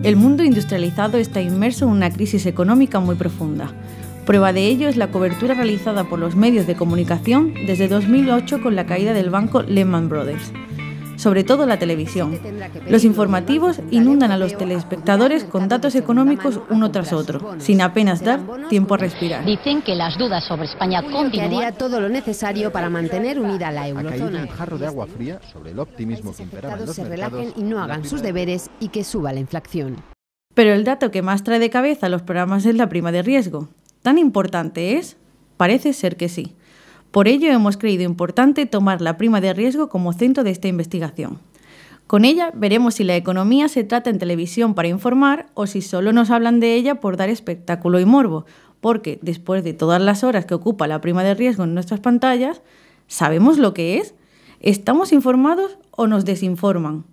El mundo industrializado está inmerso en una crisis económica muy profunda. Prueba de ello es la cobertura realizada por los medios de comunicación desde 2008 con la caída del banco Lehman Brothers. Sobre todo la televisión. Los informativos inundan a los telespectadores con datos económicos uno tras otro, sin apenas dar tiempo a respirar. Dicen que las dudas sobre España continúan. Que haría todo lo necesario para mantener unida la eurozona. Ha caído un jarro de agua fría sobre el optimismo que imperaba en los se mercados. relajen y no hagan sus deberes y que suba la inflación. Pero el dato que más trae de cabeza a los programas es la prima de riesgo. ¿Tan importante es? Parece ser que sí. Por ello hemos creído importante tomar la prima de riesgo como centro de esta investigación. Con ella veremos si la economía se trata en televisión para informar o si solo nos hablan de ella por dar espectáculo y morbo, porque después de todas las horas que ocupa la prima de riesgo en nuestras pantallas, ¿sabemos lo que es? ¿Estamos informados o nos desinforman?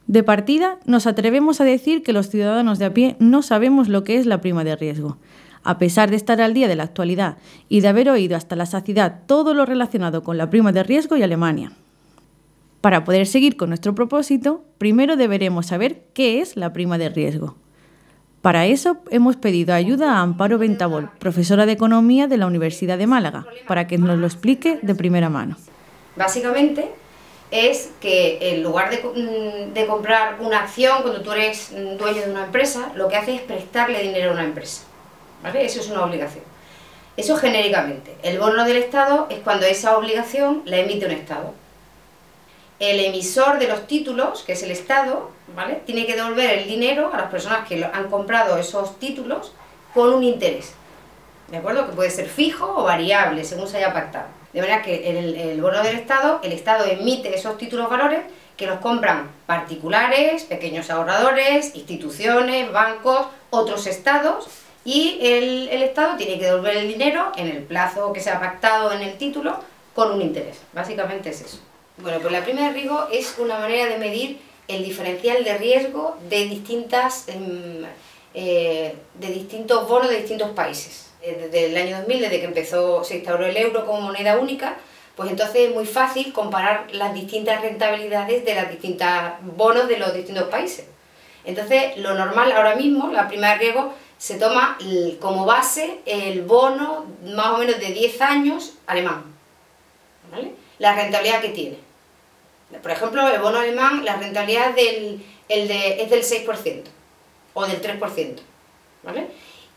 De partida, nos atrevemos a decir que los ciudadanos de a pie no sabemos lo que es la prima de riesgo. A pesar de estar al día de la actualidad y de haber oído hasta la saciedad todo lo relacionado con la prima de riesgo y Alemania. Para poder seguir con nuestro propósito, primero deberemos saber qué es la prima de riesgo. Para eso hemos pedido ayuda a Amparo Ventabol, profesora de Economía de la Universidad de Málaga, para que nos lo explique de primera mano. Básicamente es que en lugar de comprar una acción cuando tú eres dueño de una empresa, lo que haces es prestarle dinero a una empresa. ¿Vale? Eso es una obligación. Eso genéricamente. El bono del Estado es cuando esa obligación la emite un Estado. El emisor de los títulos, que es el Estado, ¿vale?, tiene que devolver el dinero a las personas que han comprado esos títulos con un interés. ¿De acuerdo? Que puede ser fijo o variable, según se haya pactado. De manera que el bono del Estado, el Estado emite esos títulos valores que los compran particulares, pequeños ahorradores, instituciones, bancos, otros estados, y el Estado tiene que devolver el dinero en el plazo que se ha pactado en el título con un interés. Básicamente es eso. Bueno, pues la prima de riesgo es una manera de medir el diferencial de riesgo de distintos bonos de distintos países. Desde el año 2000, desde que se instauró el euro como moneda única, pues entonces es muy fácil comparar las distintas rentabilidades de los distintos bonos de los distintos países. Entonces, lo normal ahora mismo, la prima de riesgo, se toma como base el bono más o menos de 10 años alemán, ¿vale? La rentabilidad que tiene. Por ejemplo, el bono alemán, la rentabilidad es del 6% o del 3%, ¿vale?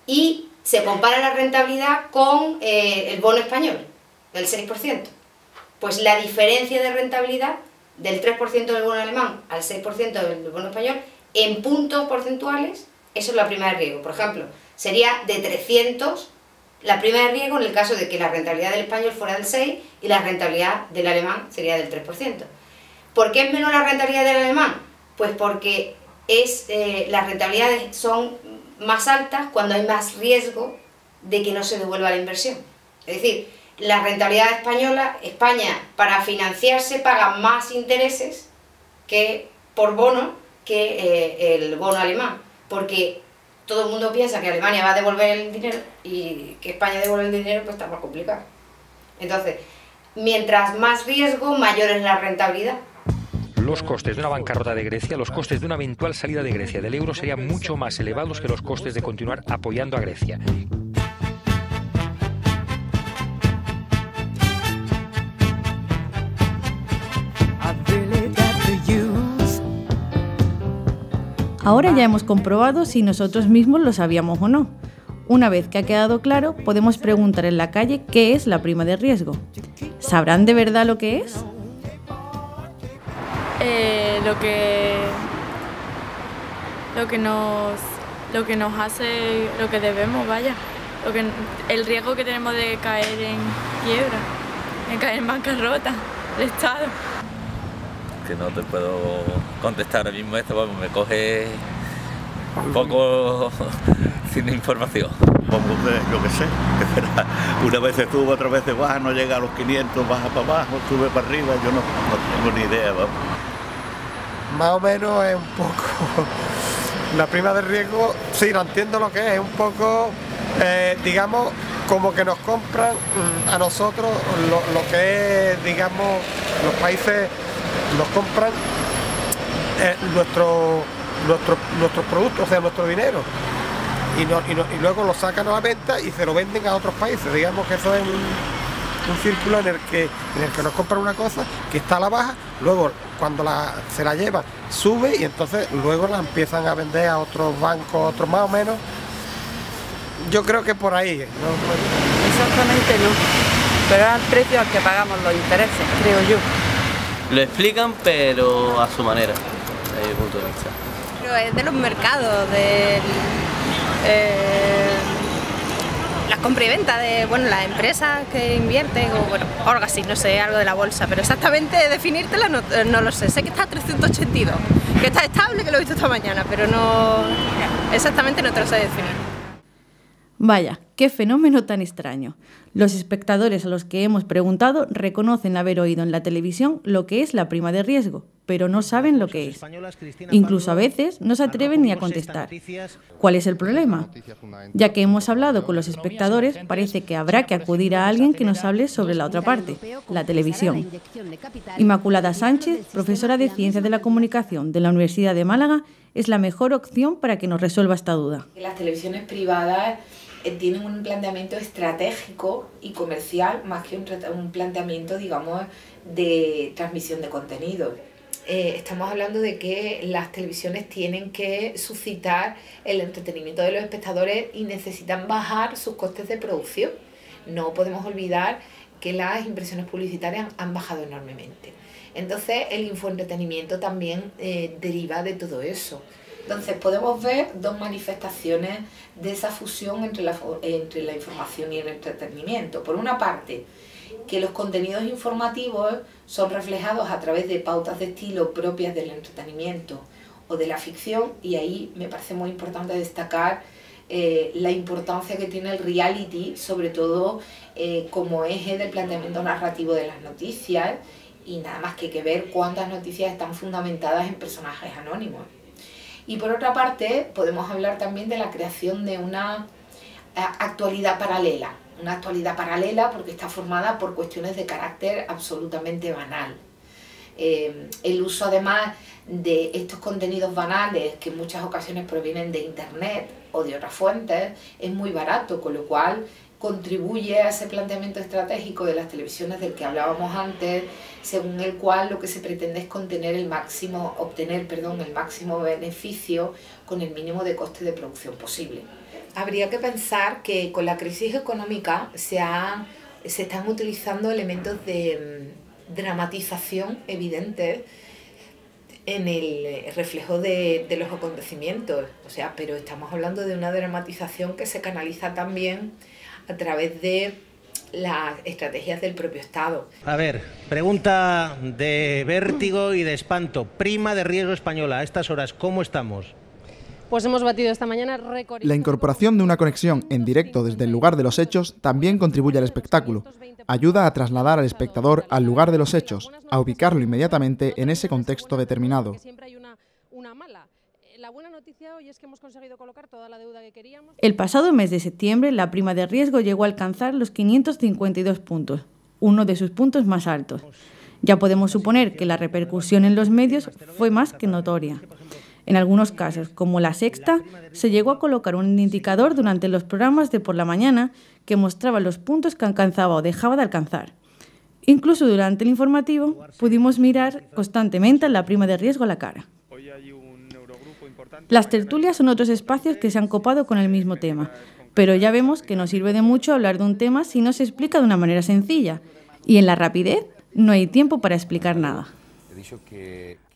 Y se compara la rentabilidad con el bono español, del 6%. Pues la diferencia de rentabilidad del 3% del bono alemán al 6% del bono español, en puntos porcentuales, eso es la prima de riesgo. Por ejemplo, sería de 300 la prima de riesgo en el caso de que la rentabilidad del español fuera del 6 y la rentabilidad del alemán sería del 3%. ¿Por qué es menor la rentabilidad del alemán? Pues porque las rentabilidades son más altas cuando hay más riesgo de que no se devuelva la inversión. Es decir, la rentabilidad española, España para financiarse paga más intereses por bono que el bono alemán, porque todo el mundo piensa que Alemania va a devolver el dinero y que España devuelve el dinero, pues está más complicado. Entonces, mientras más riesgo, mayor es la rentabilidad. Los costes de una bancarrota de Grecia, los costes de una eventual salida de Grecia del euro serían mucho más elevados que los costes de continuar apoyando a Grecia. Ahora ya hemos comprobado si nosotros mismos lo sabíamos o no. Una vez que ha quedado claro, podemos preguntar en la calle qué es la prima de riesgo. ¿Sabrán de verdad lo que es? Lo que nos hace, lo que debemos, vaya. El riesgo que tenemos de caer en quiebra, de caer en bancarrota, el Estado. Que no te puedo contestar ahora mismo esto, porque me coge un poco sin información. Yo qué sé, una vez sube, otra vez baja, no llega a los 500, baja para abajo, sube para arriba, yo no tengo ni idea. Vamos. Más o menos es un poco, la prima de riesgo, sí, no entiendo lo que es un poco, digamos, como que nos compran a nosotros lo que es, digamos, los países nos compran nuestros productos, o sea, nuestro dinero. Y luego lo sacan a la venta y se lo venden a otros países. Digamos que eso es un círculo en el que nos compran una cosa que está a la baja, luego cuando se la llevan sube y entonces luego la empiezan a vender a otros bancos, otros más o menos. Yo creo que por ahí, ¿no? Exactamente no, pero es al precio al que pagamos los intereses, creo yo. Lo explican, pero a su manera, desde mi punto de vista. Pero es de los mercados, de las compra y venta de las empresas que invierten o algo así, no sé, algo de la bolsa, pero exactamente definírtela no lo sé. Sé que está a 382, que está estable, que lo he visto esta mañana, pero no exactamente no te lo sé definir. Vaya, qué fenómeno tan extraño. Los espectadores a los que hemos preguntado reconocen haber oído en la televisión lo que es la prima de riesgo, pero no saben lo que es. Incluso a veces no se atreven ni a contestar. ¿Cuál es el problema? Ya que hemos hablado con los espectadores, parece que habrá que acudir a alguien que nos hable sobre la otra parte, la televisión. Inmaculada Sánchez, profesora de Ciencias de la Comunicación de la Universidad de Málaga, es la mejor opción para que nos resuelva esta duda. Las televisiones privadas tienen un planteamiento estratégico y comercial más que un planteamiento, digamos, de transmisión de contenido. Estamos hablando de que las televisiones tienen que suscitar el entretenimiento de los espectadores y necesitan bajar sus costes de producción. No podemos olvidar que las impresiones publicitarias han bajado enormemente. Entonces el infoentretenimiento también deriva de todo eso. Entonces podemos ver dos manifestaciones de esa fusión entre la información y el entretenimiento. Por una parte, que los contenidos informativos son reflejados a través de pautas de estilo propias del entretenimiento o de la ficción, y ahí me parece muy importante destacar la importancia que tiene el reality, sobre todo como eje del planteamiento narrativo de las noticias, y nada más que hay que ver cuántas noticias están fundamentadas en personajes anónimos. Y por otra parte, podemos hablar también de la creación de una actualidad paralela. Una actualidad paralela porque está formada por cuestiones de carácter absolutamente banal. El uso además de estos contenidos banales, que en muchas ocasiones provienen de internet o de otras fuentes, es muy barato, con lo cual contribuye a ese planteamiento estratégico de las televisiones del que hablábamos antes, según el cual lo que se pretende es obtener el máximo beneficio con el mínimo de coste de producción posible. Habría que pensar que con la crisis económica se están utilizando elementos de dramatización evidentes en el reflejo de los acontecimientos, pero estamos hablando de una dramatización que se canaliza también a través de las estrategias del propio Estado. A ver, pregunta de vértigo y de espanto. Prima de riesgo española, a estas horas, ¿cómo estamos? Pues hemos batido esta mañana récord. La incorporación de una conexión en directo desde el lugar de los hechos también contribuye al espectáculo. Ayuda a trasladar al espectador al lugar de los hechos, a ubicarlo inmediatamente en ese contexto determinado. La buena noticia hoy es que hemos conseguido colocar toda la deuda que queríamos. El pasado mes de septiembre, la prima de riesgo llegó a alcanzar los 552 puntos, uno de sus puntos más altos. Ya podemos suponer que la repercusión en los medios fue más que notoria. En algunos casos, como La Sexta, se llegó a colocar un indicador durante los programas de por la mañana que mostraba los puntos que alcanzaba o dejaba de alcanzar. Incluso durante el informativo pudimos mirar constantemente la prima de riesgo a la cara. Las tertulias son otros espacios que se han copado con el mismo tema, pero ya vemos que no sirve de mucho hablar de un tema si no se explica de una manera sencilla, y en la rapidez no hay tiempo para explicar nada.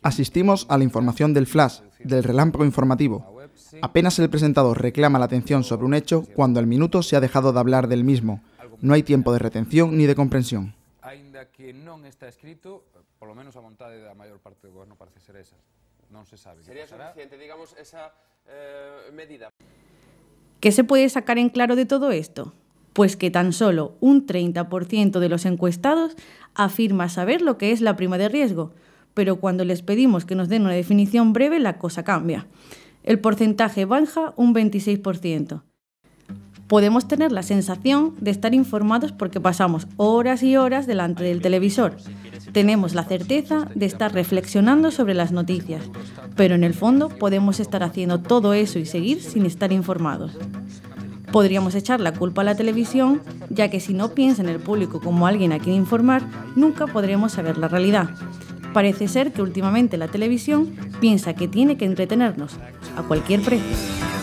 Asistimos a la información del flash, del relámpago informativo. Apenas el presentador reclama la atención sobre un hecho cuando al minuto se ha dejado de hablar del mismo. No hay tiempo de retención ni de comprensión. Ainda que non está escrito, polo menos a vontade da maior parte do goberno parece ser esa. Non se sabe. Sería suficiente, digamos, esa medida. ¿Qué se puede sacar en claro de todo esto? Pues que tan solo un 30% de los encuestados afirma saber lo que es la prima de riesgo, pero cuando les pedimos que nos den una definición breve, la cosa cambia. El porcentaje baja un 26%. Podemos tener la sensación de estar informados porque pasamos horas y horas delante del televisor. Tenemos la certeza de estar reflexionando sobre las noticias, pero en el fondo podemos estar haciendo todo eso y seguir sin estar informados. Podríamos echar la culpa a la televisión, ya que si no piensa en el público como alguien a quien informar, nunca podremos saber la realidad. Parece ser que últimamente la televisión piensa que tiene que entretenernos, a cualquier precio.